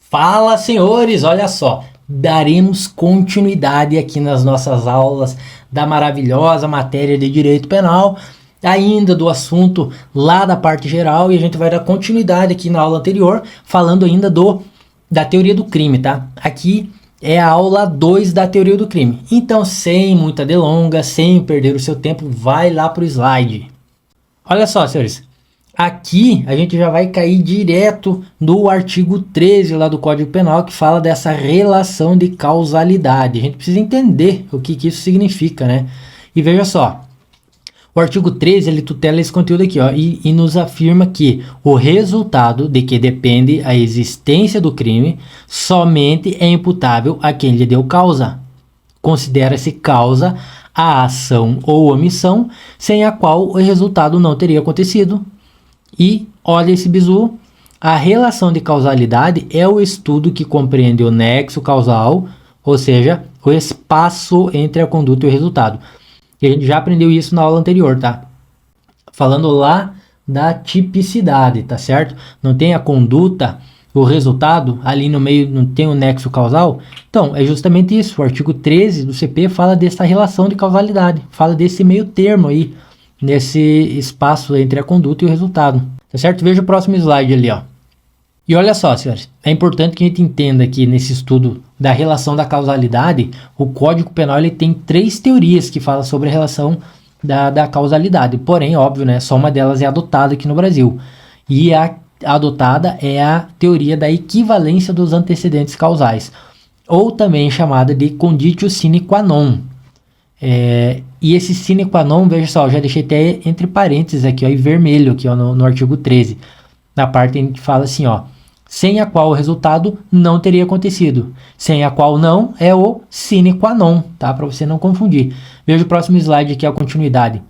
Fala, senhores, olha só, daremos continuidade aqui nas nossas aulas da maravilhosa matéria de direito penal, ainda do assunto lá da parte geral, e a gente vai dar continuidade aqui na aula anterior, falando ainda da teoria do crime, tá? Aqui é a aula 2 da teoria do crime. Então, sem muita delonga, sem perder o seu tempo, vai lá pro slide. Olha só, senhores. Aqui a gente já vai cair direto no artigo 13 lá do Código Penal, que fala dessa relação de causalidade. A gente precisa entender o que isso significa, né? E veja só, o artigo 13 ele tutela esse conteúdo aqui, ó, e nos afirma que o resultado de que depende a existência do crime somente é imputável a quem lhe deu causa. Considera-se causa a ação ou omissão sem a qual o resultado não teria acontecido. E olha esse bizu, a relação de causalidade é o estudo que compreende o nexo causal, ou seja, o espaço entre a conduta e o resultado. E a gente já aprendeu isso na aula anterior, tá? Falando lá da tipicidade, tá certo? Não tem a conduta, o resultado, ali no meio não tem o nexo causal? Então, é justamente isso. O artigo 13 do CP fala dessa relação de causalidade, fala desse meio termo aí, nesse espaço entre a conduta e o resultado, tá certo? Veja o próximo slide ali, ó. E olha só, senhores, é importante que a gente entenda aqui nesse estudo da relação da causalidade, o Código Penal ele tem 3 teorias que falam sobre a relação da causalidade, porém, óbvio, né, só uma delas é adotada aqui no Brasil, e a adotada é a teoria da equivalência dos antecedentes causais, ou também chamada de conditio sine qua non. E esse sine qua non, veja só, eu já deixei até entre parênteses aqui, ó, em vermelho aqui, ó, no artigo 13, na parte em que fala assim, ó, sem a qual o resultado não teria acontecido, sem a qual não é o sine qua non, tá, para você não confundir. Veja o próximo slide aqui, a continuidade.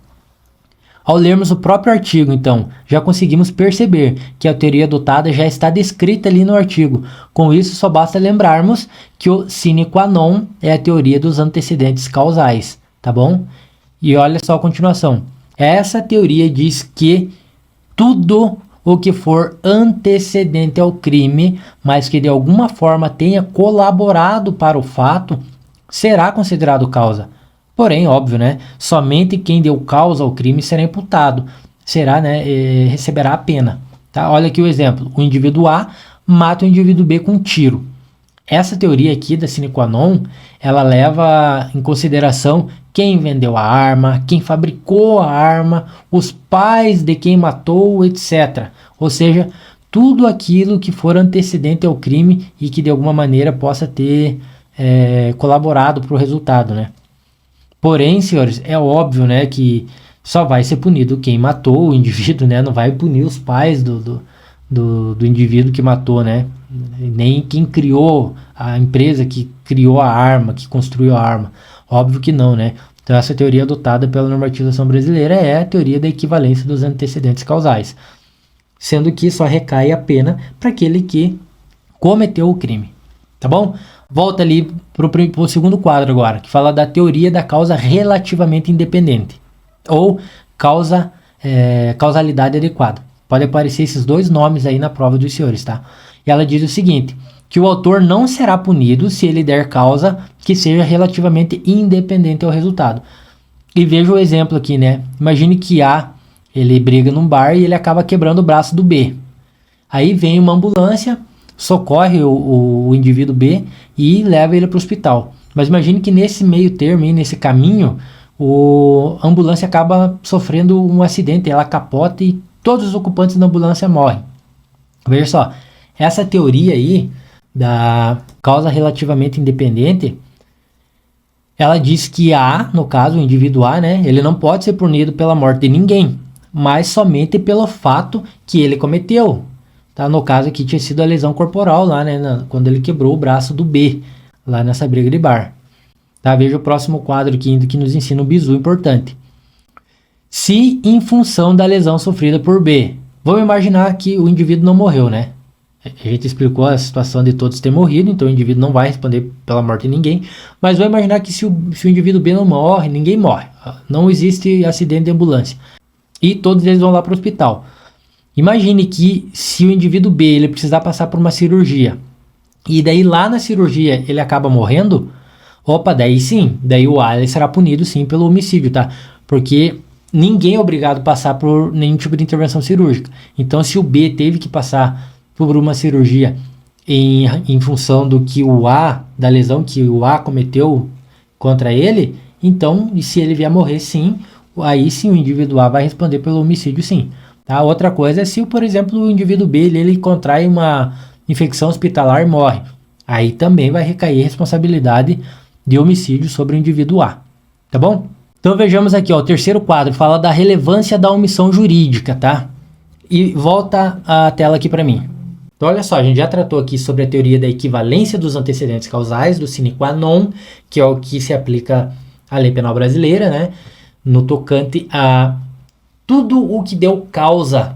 Ao lermos o próprio artigo, então, já conseguimos perceber que a teoria adotada já está descrita ali no artigo. Com isso, só basta lembrarmos que o sine qua non é a teoria dos antecedentes causais, tá bom? E olha só a continuação. Essa teoria diz que tudo o que for antecedente ao crime, mas que de alguma forma tenha colaborado para o fato, será considerado causa. Porém, óbvio, né? Somente quem deu causa ao crime será imputado, receberá a pena. Tá? Olha aqui o exemplo. O indivíduo A mata o indivíduo B com um tiro. Essa teoria aqui da sine qua non, ela leva em consideração quem vendeu a arma, quem fabricou a arma, os pais de quem matou, etc. Ou seja, tudo aquilo que for antecedente ao crime e que de alguma maneira possa ter colaborado para o resultado, né? Porém, senhores, é óbvio, né, que só vai ser punido quem matou o indivíduo, né? Não vai punir os pais do indivíduo que matou, né? Nem quem criou a empresa que criou a arma, que construiu a arma. Óbvio que não, né? Então essa teoria adotada pela normatização brasileira é a teoria da equivalência dos antecedentes causais, sendo que só recai a pena para aquele que cometeu o crime, tá bom? Volta ali para o segundo quadro agora, que fala da teoria da causa relativamente independente, ou causalidade adequada. Pode aparecer esses dois nomes aí na prova dos senhores, tá? E ela diz o seguinte, que o autor não será punido se ele der causa que seja relativamente independente ao resultado. E veja o exemplo aqui, né? Imagine que A, ele briga num bar e ele acaba quebrando o braço do B. Aí vem uma ambulância, socorre o indivíduo B e leva ele para o hospital. Mas imagine que nesse meio termo, nesse caminho, a ambulância acaba sofrendo um acidente, ela capota e todos os ocupantes da ambulância morrem. Veja só, essa teoria aí da causa relativamente independente, ela diz que A, no caso, o indivíduo A, né, ele não pode ser punido pela morte de ninguém, mas somente pelo fato que ele cometeu. Tá? No caso aqui tinha sido a lesão corporal lá, né, quando ele quebrou o braço do B, lá nessa briga de bar. Tá? Veja o próximo quadro aqui que nos ensina um bizu importante. Se em função da lesão sofrida por B, vamos imaginar que o indivíduo não morreu, né? A gente explicou a situação de todos ter morrido, então o indivíduo não vai responder pela morte de ninguém, mas vamos imaginar que se o indivíduo B não morre, ninguém morre, não existe acidente de ambulância, e todos eles vão lá para o hospital. Imagine que se o indivíduo B ele precisar passar por uma cirurgia, e daí lá na cirurgia ele acaba morrendo, opa, daí sim, daí o A ele será punido sim pelo homicídio, tá? Porque ninguém é obrigado a passar por nenhum tipo de intervenção cirúrgica. Então, se o B teve que passar por uma cirurgia em função do que o A, da lesão que o A cometeu contra ele, então, e se ele vier morrer, sim, aí sim o indivíduo A vai responder pelo homicídio, sim. Tá? Outra coisa é se, por exemplo, o indivíduo B ele contrai uma infecção hospitalar e morre. Aí também vai recair a responsabilidade de homicídio sobre o indivíduo A. Tá bom? Então vejamos aqui, ó, o terceiro quadro fala da relevância da omissão jurídica, tá? E volta a tela aqui para mim. Então olha só, a gente já tratou aqui sobre a teoria da equivalência dos antecedentes causais, do sine qua non, que é o que se aplica à lei penal brasileira, né? No tocante a tudo o que deu causa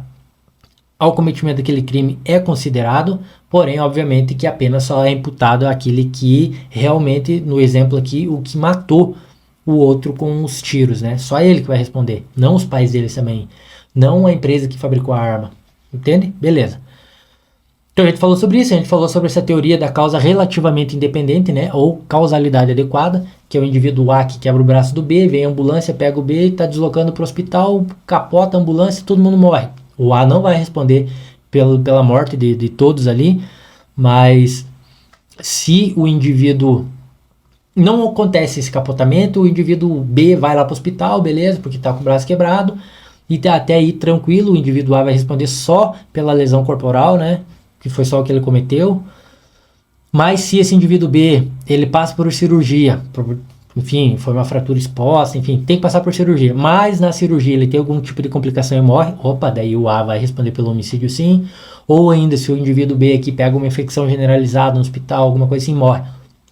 ao cometimento daquele crime é considerado, porém, obviamente, que a pena só é imputada àquele que realmente, no exemplo aqui, o que matou o outro com os tiros, né? Só ele que vai responder, não os pais deles também, não a empresa que fabricou a arma, entende? Beleza. Então a gente falou sobre isso, a gente falou sobre essa teoria da causa relativamente independente, né? Ou causalidade adequada, que é o indivíduo A que quebra o braço do B, vem a ambulância, pega o B, está deslocando para o hospital, capota a ambulância e todo mundo morre. O A não vai responder pela morte de todos ali, mas se o indivíduo não acontece esse capotamento, o indivíduo B vai lá para o hospital, beleza, porque está com o braço quebrado, e até aí tranquilo, o indivíduo A vai responder só pela lesão corporal, né, que foi só o que ele cometeu. Mas se esse indivíduo B, ele passa por cirurgia, enfim, foi uma fratura exposta, enfim, tem que passar por cirurgia, mas na cirurgia ele tem algum tipo de complicação e morre, opa, daí o A vai responder pelo homicídio sim, ou ainda se o indivíduo B aqui pega uma infecção generalizada no hospital, alguma coisa assim, morre.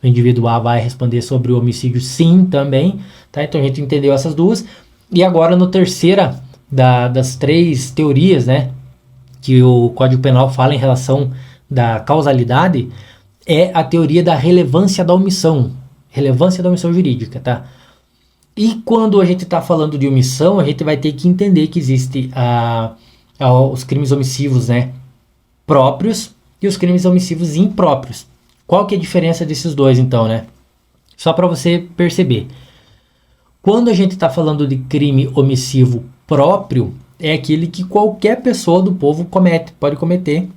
O indivíduo A vai responder sobre o homicídio sim também, tá? Então a gente entendeu essas duas. E agora no terceira das três teorias, né, que o Código Penal fala em relação da causalidade, é a teoria da relevância da omissão jurídica, tá? E quando a gente está falando de omissão, a gente vai ter que entender que existe os crimes omissivos, né, próprios e os crimes omissivos impróprios. Qual que é a diferença desses dois, então, né? Só para você perceber. Quando a gente está falando de crime omissivo próprio, é aquele que qualquer pessoa do povo pode cometer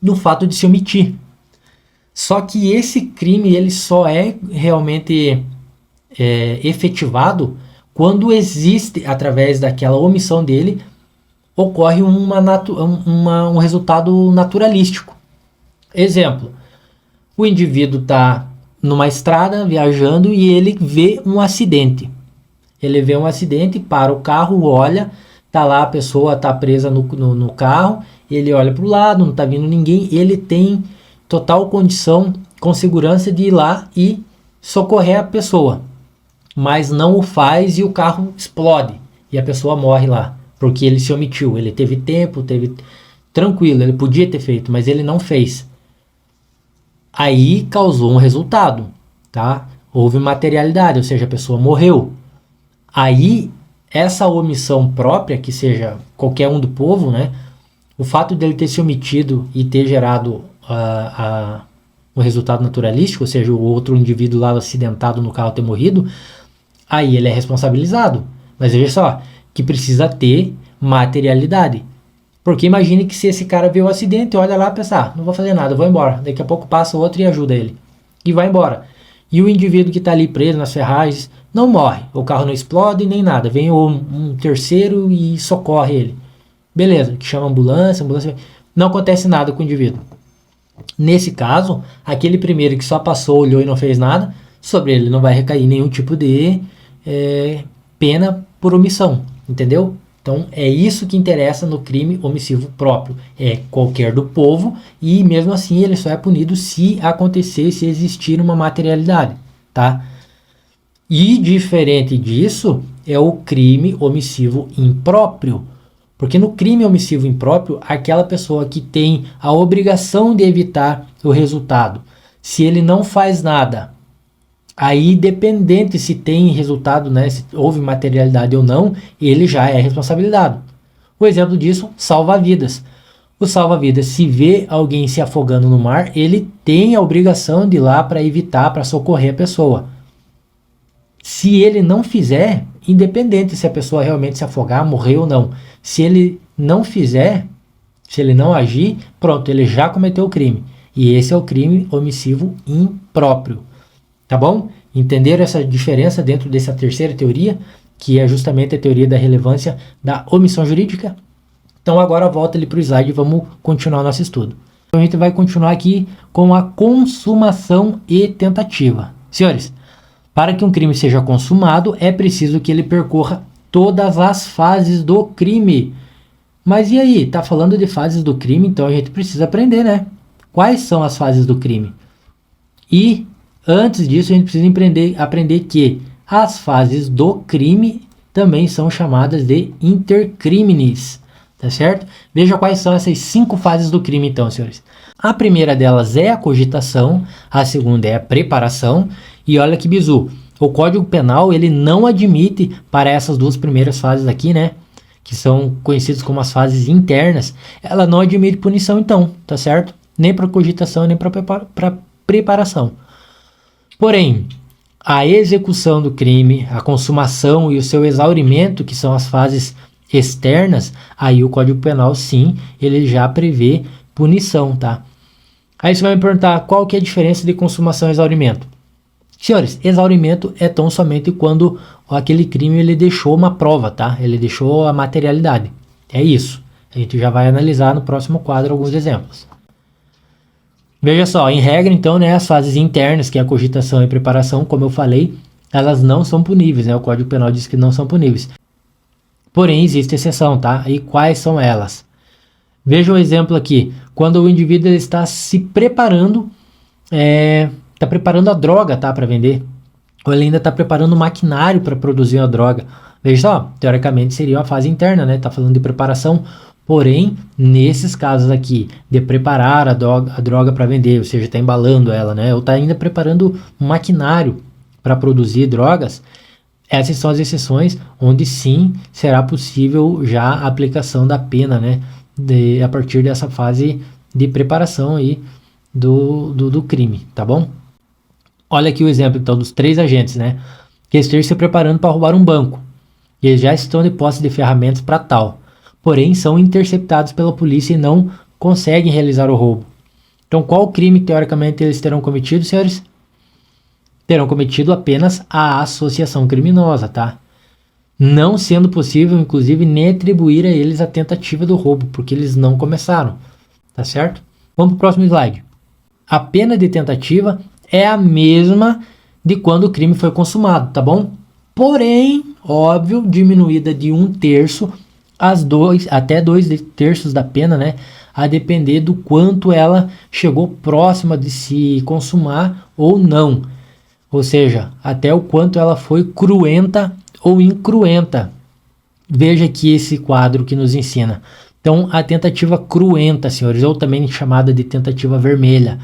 no fato de se omitir. Só que esse crime ele só é realmente efetivado quando existe, através daquela omissão dele, ocorre um resultado naturalístico. Exemplo. O indivíduo está numa estrada viajando e ele vê um acidente. Ele vê um acidente, para o carro, olha, tá lá a pessoa, tá presa no carro, ele olha para o lado, não está vindo ninguém, ele tem total condição, com segurança, de ir lá e socorrer a pessoa. Mas não o faz e o carro explode e a pessoa morre lá, porque ele se omitiu, ele teve tempo, tranquilo, ele podia ter feito, mas ele não fez. Aí causou um resultado, tá? Houve materialidade, ou seja, a pessoa morreu. Aí, essa omissão própria, que seja qualquer um do povo, né? O fato dele ter se omitido e ter gerado o resultado naturalístico, ou seja, o outro indivíduo lá acidentado no carro ter morrido, aí ele é responsabilizado. Mas veja só, que precisa ter materialidade. Porque imagine que se esse cara vê o acidente, olha lá e pensa, não vou fazer nada, vou embora. Daqui a pouco passa outro e ajuda ele. E vai embora. E o indivíduo que está ali preso nas ferragens não morre. O carro não explode nem nada. Vem um terceiro e socorre ele. Beleza, que chama ambulância. Não acontece nada com o indivíduo. Nesse caso, aquele primeiro que só passou, olhou e não fez nada, sobre ele não vai recair nenhum tipo de pena por omissão. Entendeu? Então, é isso que interessa no crime omissivo próprio. É qualquer do povo e, mesmo assim, ele só é punido se acontecer, se existir uma materialidade, tá? E, diferente disso, é o crime omissivo impróprio. Porque no crime omissivo impróprio, aquela pessoa que tem a obrigação de evitar o resultado, se ele não faz nada, aí, dependente se tem resultado, né, se houve materialidade ou não, ele já é responsabilizado. O exemplo disso, salva vidas. O salva-vidas, se vê alguém se afogando no mar, ele tem a obrigação de ir lá para evitar, para socorrer a pessoa. Se ele não fizer, independente se a pessoa realmente se afogar, morrer ou não, se ele não fizer, se ele não agir, pronto, ele já cometeu o crime. E esse é o crime omissivo impróprio. Tá bom? Entenderam essa diferença dentro dessa terceira teoria, que é justamente a teoria da relevância da omissão jurídica? Então agora volta ali para o slide e vamos continuar nosso estudo. Então a gente vai continuar aqui com a consumação e tentativa. Senhores, para que um crime seja consumado, é preciso que ele percorra todas as fases do crime. Mas e aí? Tá falando de fases do crime, então a gente precisa aprender, né? Quais são as fases do crime? E antes disso, a gente precisa aprender que as fases do crime também são chamadas de intercrimes. Tá certo? Veja quais são essas 5 fases do crime, então, senhores. A primeira delas é a cogitação, a segunda é a preparação, e olha que bizu, o Código Penal, ele não admite para essas 2 primeiras fases aqui, né, que são conhecidas como as fases internas, ela não admite punição, então, tá certo? Nem para cogitação, nem para preparação. Porém, a execução do crime, a consumação e o seu exaurimento, que são as fases externas, aí o Código Penal, sim, ele já prevê punição, tá? Aí você vai me perguntar qual que é a diferença de consumação e exaurimento. Senhores, exaurimento é tão somente quando aquele crime ele deixou uma prova, tá? Ele deixou a materialidade. É isso. A gente já vai analisar no próximo quadro alguns exemplos. Veja só, em regra, então, né, as fases internas, que é a cogitação e a preparação, como eu falei, elas não são puníveis, né? O Código Penal diz que não são puníveis. Porém, existe exceção, tá? E quais são elas? Veja um exemplo aqui. Quando o indivíduo está se preparando, está preparando a droga, tá? Para vender. Ou ele ainda está preparando o maquinário para produzir a droga. Veja só, teoricamente seria uma fase interna, né? Está falando de preparação. Porém, nesses casos aqui, de preparar a droga para vender, ou seja, está embalando ela, né? Ou está ainda preparando um maquinário para produzir drogas, essas são as exceções onde sim será possível já a aplicação da pena, né? A partir dessa fase de preparação aí do crime, tá bom? Olha aqui o exemplo então dos 3 agentes, né? Que estejam se preparando para roubar um banco. E eles já estão de posse de ferramentas para tal. Porém, são interceptados pela polícia e não conseguem realizar o roubo. Então, qual crime teoricamente eles terão cometido, senhores? Terão cometido apenas a associação criminosa, tá? Não sendo possível, inclusive, nem atribuir a eles a tentativa do roubo, porque eles não começaram, tá certo? Vamos para o próximo slide. A pena de tentativa é a mesma de quando o crime foi consumado, tá bom? Porém, óbvio, diminuída de 1/3 até 2/3 da pena, né? A depender do quanto ela chegou próxima de se consumar ou não. Ou seja, até o quanto ela foi cruenta ou incruenta. Veja aqui esse quadro que nos ensina. Então, a tentativa cruenta, senhores, ou também chamada de tentativa vermelha,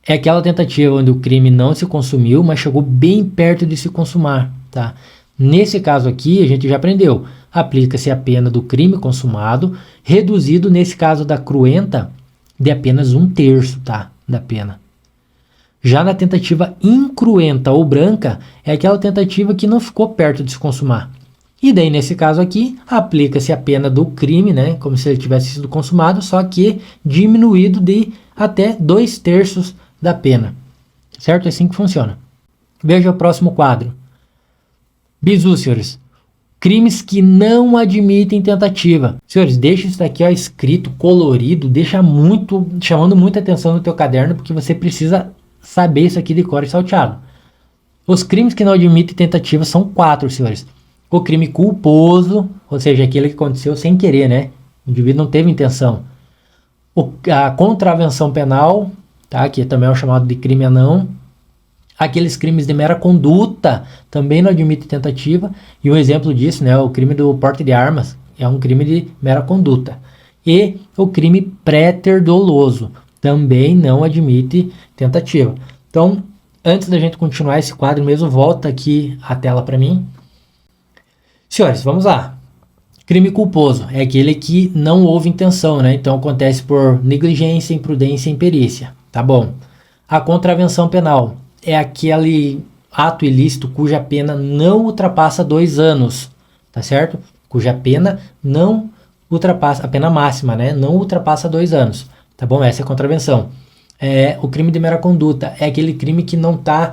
é aquela tentativa onde o crime não se consumiu, mas chegou bem perto de se consumar, tá? Nesse caso aqui, a gente já aprendeu. Aplica-se a pena do crime consumado, reduzido, nesse caso da cruenta, de apenas 1/3, tá? Da pena. Já na tentativa incruenta ou branca, é aquela tentativa que não ficou perto de se consumar. E daí, nesse caso aqui, aplica-se a pena do crime, né? Como se ele tivesse sido consumado, só que diminuído de até 2/3 da pena. Certo? É assim que funciona. Veja o próximo quadro. Bizu, senhores. Crimes que não admitem tentativa. Senhores, deixa isso daqui ó, escrito, colorido, chamando muita atenção no teu caderno, porque você precisa saber isso aqui de cor e salteado. Os crimes que não admitem tentativa são 4, senhores. O crime culposo, ou seja, aquele que aconteceu sem querer, né? O indivíduo não teve intenção. A contravenção penal, tá? Que também é o chamado de crime anão. Aqueles crimes de mera conduta também não admitem tentativa. E um exemplo disso, né? O crime do porte de armas é um crime de mera conduta. E o crime pré-doloso também não admite tentativa. Então, antes da gente continuar esse quadro mesmo, volta aqui a tela para mim. Senhores, vamos lá. Crime culposo é aquele que não houve intenção, né? Então acontece por negligência, imprudência e imperícia. Tá bom. A contravenção penal é aquele ato ilícito cuja pena não ultrapassa 2 anos, tá certo? Cuja pena não ultrapassa, a pena máxima, né? Não ultrapassa 2 anos, tá bom? Essa é a contravenção. O crime de mera conduta é aquele crime que não está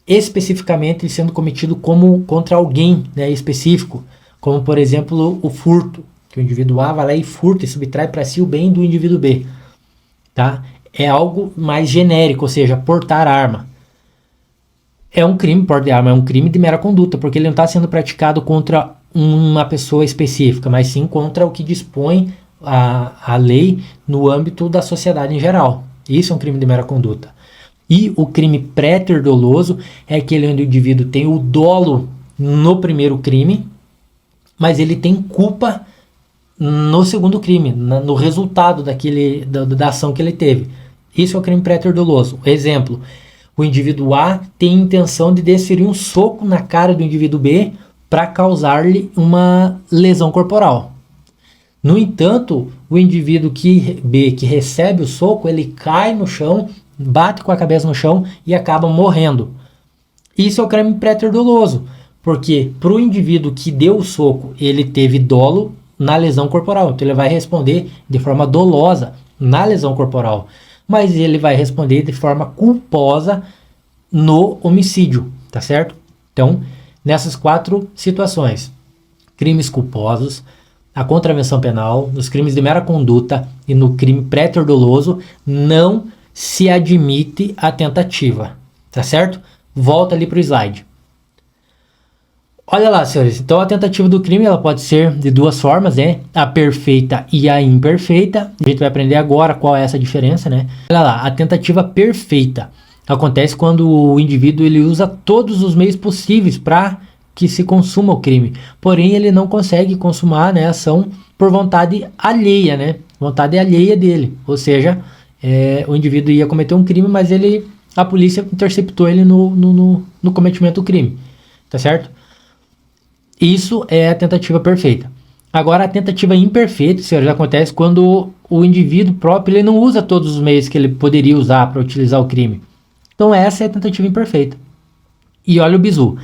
especificamente sendo cometido como contra alguém, né, específico, como por exemplo o furto, que o indivíduo A vai lá e furta e subtrai para si o bem do indivíduo B, tá? É algo mais genérico, ou seja, portar arma. É um crime, porte de arma é um crime de mera conduta, porque ele não está sendo praticado contra uma pessoa específica, mas sim contra o que dispõe a lei no âmbito da sociedade em geral. Isso é um crime de mera conduta. E o crime préter doloso é aquele onde o indivíduo tem o dolo no primeiro crime, mas ele tem culpa no segundo crime, no resultado da ação que ele teve. Isso é o crime préter doloso. Exemplo, o indivíduo A tem intenção de desferir um soco na cara do indivíduo B para causar-lhe uma lesão corporal. No entanto, o indivíduo B que recebe o soco, ele cai no chão, bate com a cabeça no chão e acaba morrendo. Isso é o crime préter doloso, porque para o indivíduo que deu o soco, ele teve dolo na lesão corporal, então ele vai responder de forma dolosa na lesão corporal, mas ele vai responder de forma culposa no homicídio, tá certo? Então, nessas 4 situações, crimes culposos, a contravenção penal, nos crimes de mera conduta e no crime préter doloso, não se admite a tentativa, tá certo? Volta ali para o slide. Olha lá, senhores, então a tentativa do crime ela pode ser de 2 formas, né? A perfeita e a imperfeita. A gente vai aprender agora qual é essa diferença, né? Olha lá, a tentativa perfeita acontece quando o indivíduo ele usa todos os meios possíveis para que se consuma o crime, porém ele não consegue consumar, né, a ação por vontade alheia, né? Vontade alheia dele, ou seja, o indivíduo ia cometer um crime, mas a polícia interceptou ele no cometimento do crime, tá certo? Isso é a tentativa perfeita. Agora, a tentativa imperfeita, senhores, acontece quando o indivíduo próprio ele não usa todos os meios que ele poderia usar para utilizar o crime. Então, essa é a tentativa imperfeita. E olha o bizu.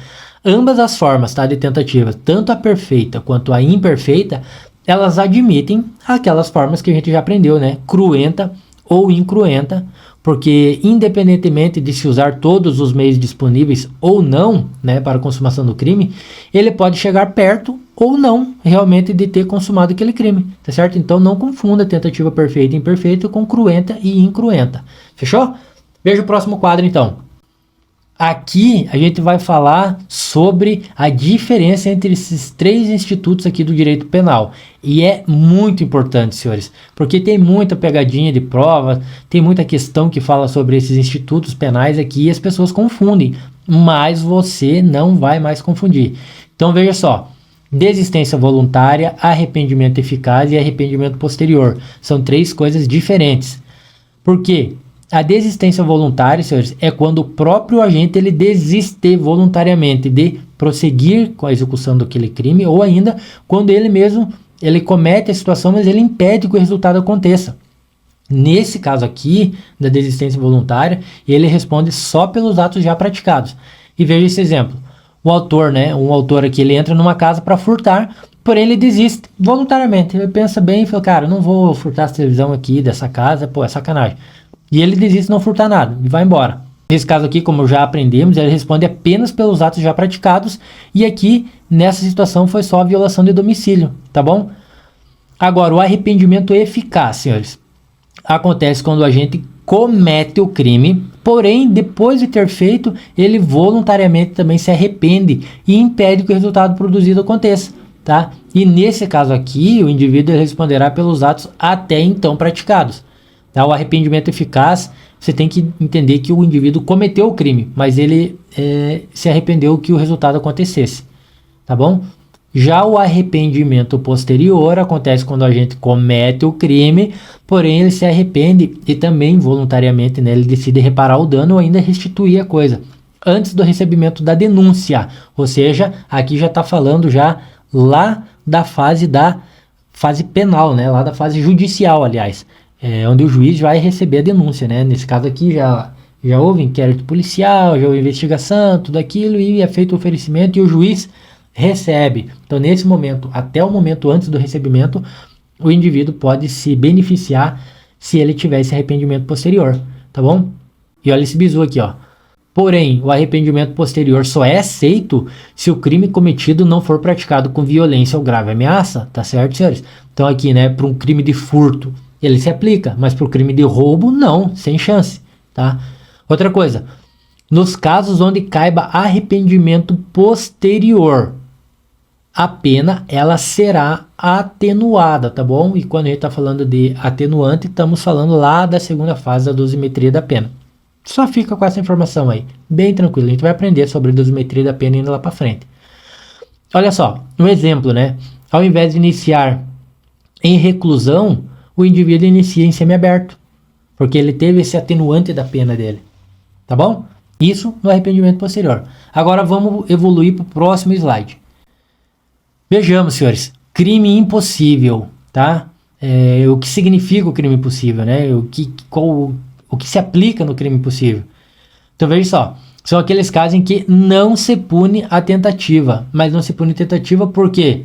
Ambas as formas, tá, de tentativa, tanto a perfeita quanto a imperfeita, elas admitem aquelas formas que a gente já aprendeu, né? Cruenta ou incruenta, porque independentemente de se usar todos os meios disponíveis ou não, né, para a consumação do crime, ele pode chegar perto ou não realmente de ter consumado aquele crime, tá certo? Então não confunda tentativa perfeita e imperfeita com cruenta e incruenta. Fechou? Veja o próximo quadro então. Aqui a gente vai falar sobre a diferença entre esses 3 institutos aqui do direito penal. E é muito importante, senhores, porque tem muita pegadinha de prova, tem muita questão que fala sobre esses institutos penais aqui e as pessoas confundem, mas você não vai mais confundir. Então veja só, desistência voluntária, arrependimento eficaz e arrependimento posterior. São 3 coisas diferentes. Por quê? A desistência voluntária, senhores, é quando o próprio agente ele desiste voluntariamente de prosseguir com a execução daquele crime, ou ainda quando ele mesmo ele comete a situação, mas ele impede que o resultado aconteça. Nesse caso aqui, da desistência voluntária, ele responde só pelos atos já praticados. E veja esse exemplo. O autor, né, um autor aqui, ele entra numa casa para furtar, porém ele desiste voluntariamente. Ele pensa bem e fala, cara, não vou furtar essa televisão aqui dessa casa, pô, é sacanagem. E ele desiste de não furtar nada e vai embora. Nesse caso aqui, como já aprendemos, ele responde apenas pelos atos já praticados. E aqui, nessa situação, foi só a violação de domicílio, tá bom? Agora, o arrependimento eficaz, senhores, acontece quando o agente comete o crime, porém, depois de ter feito, ele voluntariamente também se arrepende e impede que o resultado produzido aconteça, tá? E nesse caso aqui, o indivíduo responderá pelos atos até então praticados. O arrependimento eficaz, você tem que entender que o indivíduo cometeu o crime, mas ele se arrependeu que o resultado acontecesse, tá bom? Já o arrependimento posterior acontece quando a gente comete o crime, porém ele se arrepende e também voluntariamente, né, ele decide reparar o dano ou ainda restituir a coisa antes do recebimento da denúncia. Ou seja, aqui já está falando já lá da fase penal, né? Lá da fase judicial, aliás, onde o juiz vai receber a denúncia, né? Nesse caso aqui já houve inquérito policial, já houve investigação, tudo aquilo, e é feito o oferecimento e o juiz recebe. Então, nesse momento, até o momento antes do recebimento, o indivíduo pode se beneficiar se ele tiver esse arrependimento posterior, tá bom? E olha esse bizu aqui, ó. Porém, o arrependimento posterior só é aceito se o crime cometido não for praticado com violência ou grave ameaça, tá certo, senhores? Então aqui, né, para um crime de furto, ele se aplica, mas para o crime de roubo, não, sem chance, tá? Outra coisa, nos casos onde caiba arrependimento posterior, a pena ela será atenuada, tá bom? E quando a gente está falando de atenuante, estamos falando lá da segunda fase da dosimetria da pena. Só fica com essa informação aí, bem tranquilo. A gente vai aprender sobre dosimetria da pena indo lá para frente. Olha só, um exemplo, né? Ao invés de iniciar em reclusão, o indivíduo inicia em semiaberto, porque ele teve esse atenuante da pena dele, tá bom? Isso no arrependimento posterior. Agora vamos evoluir para o próximo slide. Vejamos, senhores, crime impossível, tá? O que significa o crime impossível, né? O que se aplica no crime impossível. Então veja só, são aqueles casos em que não se pune a tentativa, mas não se pune a tentativa por quê?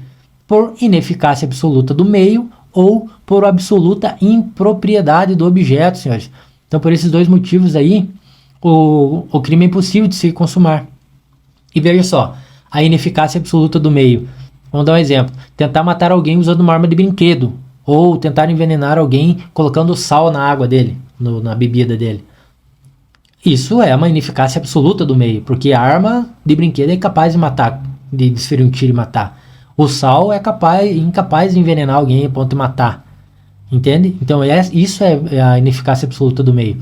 Por ineficácia absoluta do meio ou por absoluta impropriedade do objeto, senhores. Então por esses dois motivos aí, o crime é impossível de se consumar. E veja só, a ineficácia absoluta do meio. Vamos dar um exemplo. Tentar matar alguém usando uma arma de brinquedo. Ou tentar envenenar alguém colocando sal na água dele, na bebida dele. Isso é uma ineficácia absoluta do meio. Porque a arma de brinquedo é capaz de matar, de desferir um tiro e matar. O sal é incapaz de envenenar alguém a ponto de matar. Entende? Então isso é a ineficácia absoluta do meio.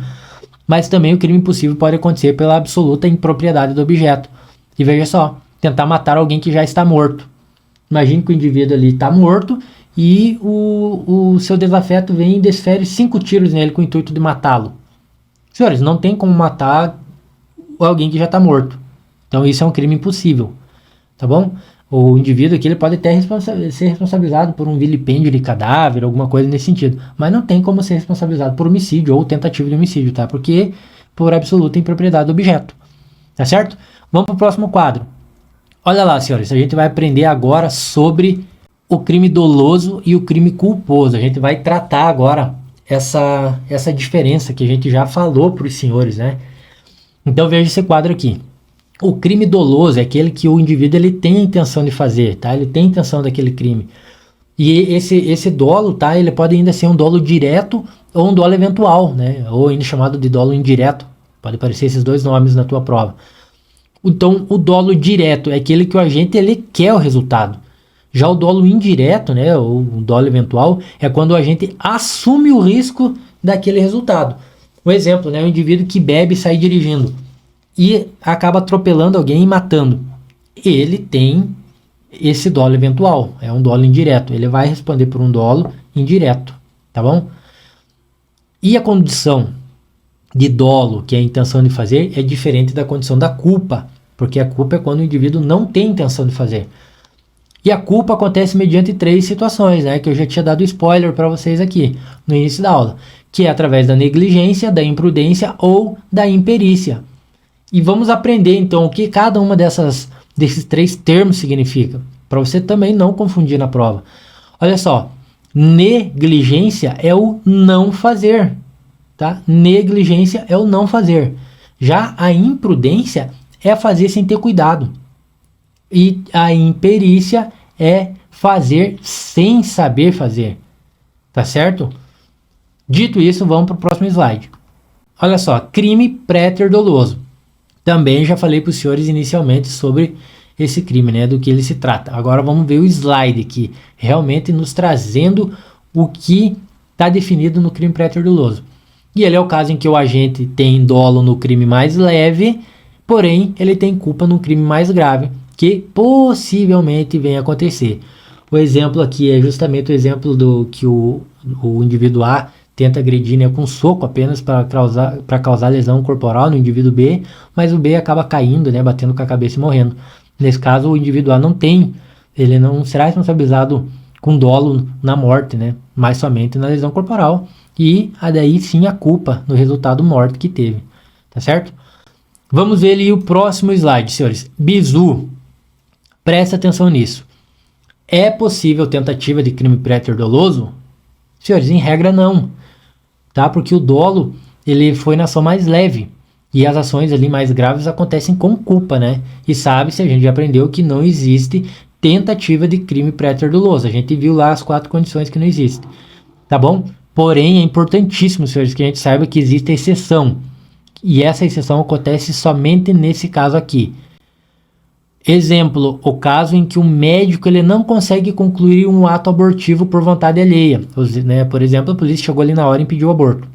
Mas também o crime impossível pode acontecer pela absoluta impropriedade do objeto. E veja só, tentar matar alguém que já está morto. Imagine que o indivíduo ali está morto e o seu desafeto vem e desfere 5 tiros nele com o intuito de matá-lo. Senhores, não tem como matar alguém que já está morto. Então isso é um crime impossível, tá bom? O indivíduo aqui ele pode até ser responsabilizado por um vilipêndio de cadáver, alguma coisa nesse sentido. Mas não tem como ser responsabilizado por homicídio ou tentativa de homicídio, tá? Porque por absoluta impropriedade do objeto. Tá certo? Vamos para o próximo quadro. Olha lá, senhores, a gente vai aprender agora sobre o crime doloso e o crime culposo. A gente vai tratar agora essa diferença que a gente já falou para os senhores, né? Então veja esse quadro aqui. O crime doloso é aquele que o indivíduo ele tem a intenção de fazer, tá? Ele tem a intenção daquele crime. E esse dolo, tá? Ele pode ainda ser um dolo direto ou um dolo eventual, né? Ou ainda chamado de dolo indireto. Pode aparecer esses dois nomes na tua prova. Então, o dolo direto é aquele que o agente ele quer o resultado. Já o dolo indireto, né, ou o dolo eventual, é quando o agente assume o risco daquele resultado. Um exemplo, né, o indivíduo que bebe e sai dirigindo e acaba atropelando alguém e matando. Ele tem esse dolo eventual, é um dolo indireto. Ele vai responder por um dolo indireto, tá bom? E a condição de dolo, que é a intenção de fazer, é diferente da condição da culpa, porque a culpa é quando o indivíduo não tem intenção de fazer. E a culpa acontece mediante 3 situações, né, que eu já tinha dado spoiler para vocês aqui no início da aula, que é através da negligência, da imprudência ou da imperícia. E vamos aprender então o que cada uma desses 3 termos significa, para você também não confundir na prova. Olha só, negligência é o não fazer. Tá? Negligência é o não fazer. Já a imprudência é fazer sem ter cuidado. E a imperícia é fazer sem saber fazer. Tá certo? Dito isso, vamos para o próximo slide. Olha só, crime pré-doloso. Também já falei para os senhores inicialmente sobre esse crime, né, do que ele se trata. Agora vamos ver o slide aqui, realmente nos trazendo o que está definido no crime pré-doloso. E ele é o caso em que o agente tem dolo no crime mais leve, porém ele tem culpa no crime mais grave, que possivelmente venha a acontecer. O exemplo aqui é justamente o exemplo do que o indivíduo A tenta agredir, né, com soco apenas para causar lesão corporal no indivíduo B, mas o B acaba caindo, né, batendo com a cabeça e morrendo. Nesse caso, o indivíduo A não tem ele não será responsabilizado com dolo na morte, né? Mas somente na lesão corporal. E daí sim a culpa no resultado morte que teve. Tá certo? Vamos ver ali o próximo slide, senhores. Bizu. Presta atenção nisso. É possível tentativa de crime préter-doloso? Senhores, em regra não. Tá? Porque o dolo, ele foi na ação mais leve. E as ações ali mais graves acontecem com culpa, né? E sabe-se, a gente já aprendeu que não existe tentativa de crime préter-doloso. A gente viu lá as 4 condições que não existem. Tá bom? Porém, é importantíssimo, senhores, que a gente saiba que existe a exceção. E essa exceção acontece somente nesse caso aqui. Exemplo, o caso em que o médico ele não consegue concluir um ato abortivo por vontade alheia. Né? Por exemplo, a polícia chegou ali na hora e impediu o aborto.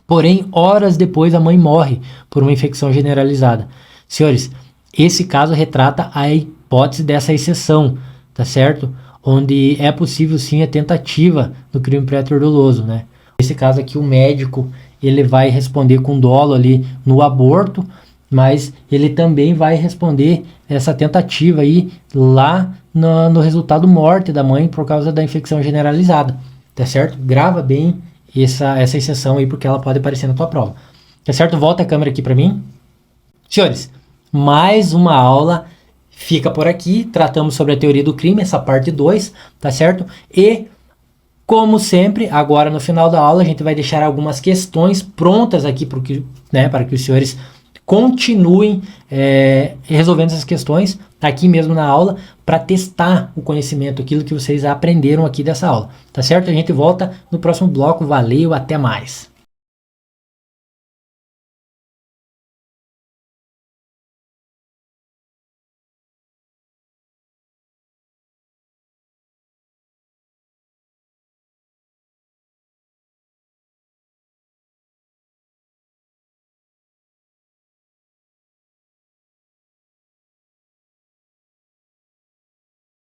Porém, horas depois a mãe morre por uma infecção generalizada. Senhores, esse caso retrata a hipótese dessa exceção, tá certo? Onde é possível sim a tentativa do crime préter-doloso, né? Nesse caso aqui o médico ele vai responder com dolo ali no aborto, mas ele também vai responder essa tentativa aí lá no resultado morte da mãe por causa da infecção generalizada, tá certo? Grava bem essa exceção aí porque ela pode aparecer na tua prova, tá certo? Volta a câmera aqui para mim. Senhores, mais uma aula fica por aqui, tratamos sobre a teoria do crime, essa parte 2, tá certo? E, como sempre, agora no final da aula a gente vai deixar algumas questões prontas aqui para que os senhores continuem resolvendo essas questões aqui mesmo na aula para testar o conhecimento, aquilo que vocês aprenderam aqui dessa aula, tá certo? A gente volta no próximo bloco, valeu, até mais!